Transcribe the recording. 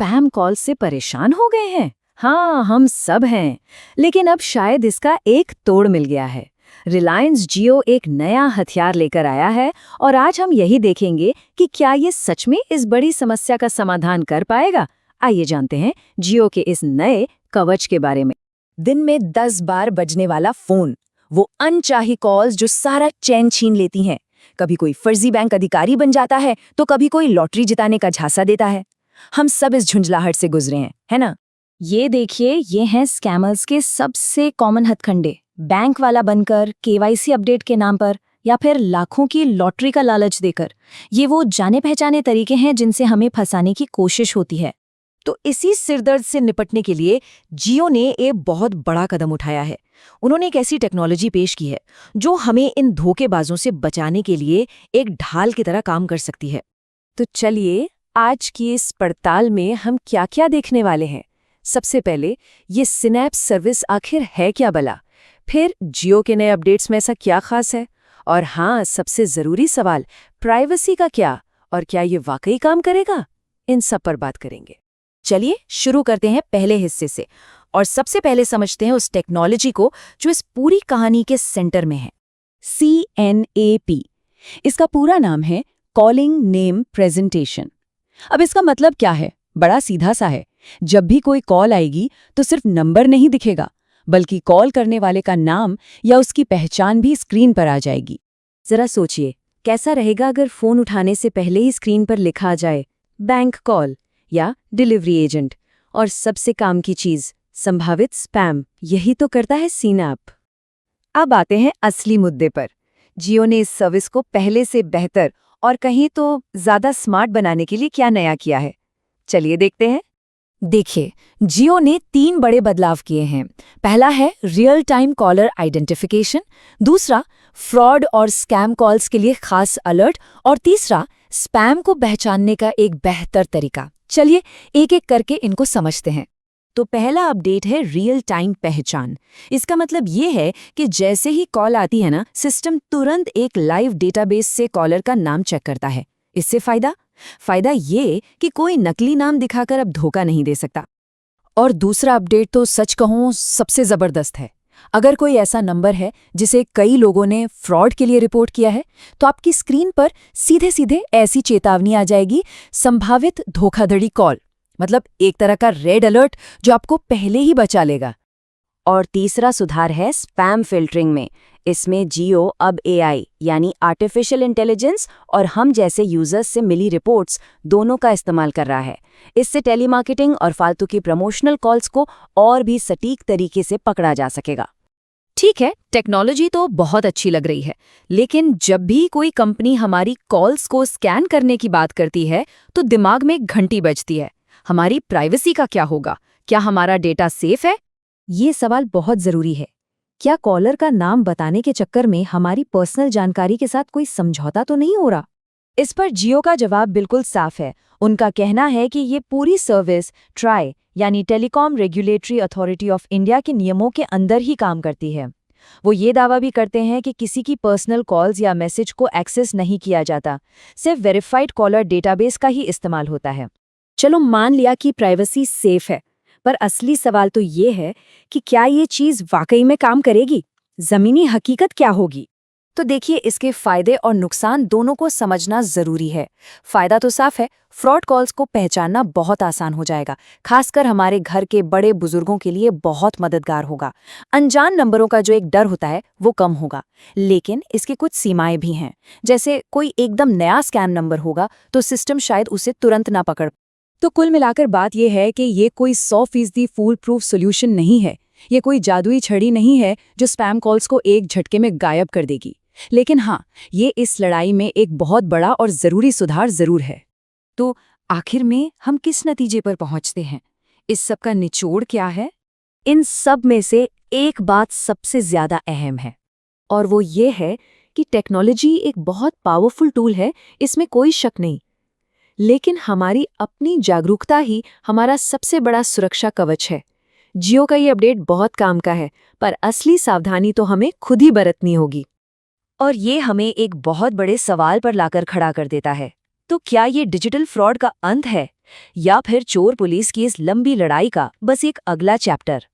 Spam call से परेशान हो गए हैं? हाँ, हम सब हैं। लेकिन अब शायद इसका एक तोड़ मिल गया है। रिलायंस जियो एक नया हथियार लेकर आया है और आज हम यही देखेंगे कि क्या ये सच में इस बड़ी समस्या का समाधान कर पाएगा। आइए जानते हैं जियो के इस नए कवच के बारे में। दिन में 10 बार बजने वाला फोन, वो अनचाही कॉल्स जो सारा चैन छीन लेती हैं। कभी कोई फर्जी बैंक अधिकारी बन जाता है तो कभी कोई लॉटरी जिताने का झांसा देता है। हम सब इस झुंझलाहट से गुजरे हैं, है ना? ये देखिए, ये हैं स्कैमर्स के सबसे कॉमन हथकंडे। बैंक वाला बनकर, केवाईसी अपडेट के नाम पर या फिर लाखों की लॉटरी का लालच देकर। ये वो जाने पहचाने तरीके हैं जिनसे हमें फंसाने की कोशिश होती है। तो इसी सिरदर्द से निपटने के लिए जियो ने एक बहुत बड़ा कदम उठाया है। उन्होंने एक ऐसी टेक्नोलॉजी पेश की है जो हमें इन धोखेबाजों से बचाने के लिए एक ढाल की तरह काम कर सकती है। तो चलिए, आज की इस पड़ताल में हम क्या क्या देखने वाले हैं। सबसे पहले, ये सिनैप्स सर्विस आखिर है क्या भला? फिर जियो के नए अपडेट्स में ऐसा क्या खास है? और हाँ, सबसे ज़रूरी सवाल, प्राइवेसी का क्या, और क्या ये वाकई काम करेगा? इन सब पर बात करेंगे। चलिए शुरू करते हैं पहले हिस्से से और सबसे पहले समझते हैं उस टेक्नोलॉजी को जो इस पूरी कहानी के सेंटर में है। CNAP, इसका पूरा नाम है कॉलिंग नेम प्रेजेंटेशन। अब इसका मतलब क्या है? बड़ा सीधा सा है। जब भी कोई कॉल आएगी तो सिर्फ नंबर नहीं दिखेगा, बल्कि कॉल करने वाले का नाम या उसकी पहचान भी स्क्रीन पर आ जाएगी। जरा सोचिए, कैसा रहेगा अगर फोन उठाने से पहले ही स्क्रीन पर लिखा आ जाए बैंक कॉल या डिलीवरी एजेंट, और सबसे काम की चीज, संभावित स्पैम। यही तो करता है सिनैप। अब आते हैं असली मुद्दे पर। जियो ने इस सर्विस को पहले से बेहतर और कहीं तो ज्यादा स्मार्ट बनाने के लिए क्या नया किया है, चलिए देखते हैं। देखिए, जियो ने 3 बड़े बदलाव किए हैं। पहला है रियल टाइम कॉलर आइडेंटिफिकेशन, दूसरा फ्रॉड और स्कैम कॉल्स के लिए खास अलर्ट, और तीसरा स्पैम को पहचानने का एक बेहतर तरीका। चलिए एक एक करके इनको समझते हैं। तो पहला अपडेट है रियल टाइम पहचान। इसका मतलब ये है कि जैसे ही कॉल आती है ना, सिस्टम तुरंत एक लाइव डेटाबेस से कॉलर का नाम चेक करता है। इससे फायदा ये कि कोई नकली नाम दिखाकर अब धोखा नहीं दे सकता। और दूसरा अपडेट तो सच कहूं सबसे जबरदस्त है। अगर कोई ऐसा नंबर है जिसे कई लोगों ने फ्रॉड के लिए रिपोर्ट किया है, तो आपकी स्क्रीन पर सीधे सीधे ऐसी चेतावनी आ जाएगी, संभावित धोखाधड़ी कॉल। मतलब एक तरह का रेड अलर्ट जो आपको पहले ही बचा लेगा। और तीसरा सुधार है स्पैम फिल्टरिंग में। इसमें जियो अब AI यानी आर्टिफिशियल इंटेलिजेंस और हम जैसे यूजर्स से मिली रिपोर्ट्स दोनों का इस्तेमाल कर रहा है। इससे टेलीमार्केटिंग और फालतू की प्रमोशनल कॉल्स को और भी सटीक तरीके से पकड़ा जा सकेगा। ठीक है, टेक्नोलॉजी तो बहुत अच्छी लग रही है, लेकिन जब भी कोई कंपनी हमारी कॉल्स को स्कैन करने की बात करती है तो दिमाग में घंटी बजती है। हमारी प्राइवेसी का क्या होगा? क्या हमारा डेटा सेफ है? ये सवाल बहुत जरूरी है। क्या कॉलर का नाम बताने के चक्कर में हमारी पर्सनल जानकारी के साथ कोई समझौता तो नहीं हो रहा? इस पर जियो का जवाब बिल्कुल साफ है। उनका कहना है कि ये पूरी सर्विस ट्राई यानी telecom regulatory authority of India के नियमों के अंदर ही काम करती है। वो ये दावा भी करते हैं कि किसी की पर्सनल कॉल्स या मैसेज को एक्सेस नहीं किया जाता, सिर्फ वेरीफाइड कॉलर डेटाबेस का ही इस्तेमाल होता है। चलो मान लिया कि प्राइवेसी सेफ है, पर असली सवाल तो ये है कि क्या ये चीज़ वाकई में काम करेगी? ज़मीनी हकीकत क्या होगी? तो देखिए, इसके फायदे और नुकसान दोनों को समझना जरूरी है। फायदा तो साफ है, फ्रॉड कॉल्स को पहचानना बहुत आसान हो जाएगा, खासकर हमारे घर के बड़े बुजुर्गों के लिए बहुत मददगार होगा। अनजान नंबरों का जो एक डर होता है वो कम होगा। लेकिन इसकी कुछ सीमाएं भी हैं, जैसे कोई एकदम नया स्कैम नंबर होगा तो सिस्टम शायद उसे तुरंत ना पकड़। तो कुल मिलाकर बात यह है कि ये कोई 100% फूल प्रूफ सोल्यूशन नहीं है। ये कोई जादुई छड़ी नहीं है जो स्पैम कॉल्स को एक झटके में गायब कर देगी। लेकिन हाँ, ये इस लड़ाई में एक बहुत बड़ा और ज़रूरी सुधार ज़रूर है। तो आखिर में हम किस नतीजे पर पहुंचते हैं? इस सब का निचोड़ क्या है? इन सब में से एक बात सबसे ज़्यादा अहम है, और वो ये है कि टेक्नोलॉजी एक बहुत पावरफुल टूल है, इसमें कोई शक नहीं। लेकिन हमारी अपनी जागरूकता ही हमारा सबसे बड़ा सुरक्षा कवच है। जियो का ये अपडेट बहुत काम का है, पर असली सावधानी तो हमें खुद ही बरतनी होगी। और ये हमें एक बहुत बड़े सवाल पर लाकर खड़ा कर देता है। तो क्या ये डिजिटल फ्रॉड का अंत है, या फिर चोर पुलिस की इस लंबी लड़ाई का बस एक अगला चैप्टर?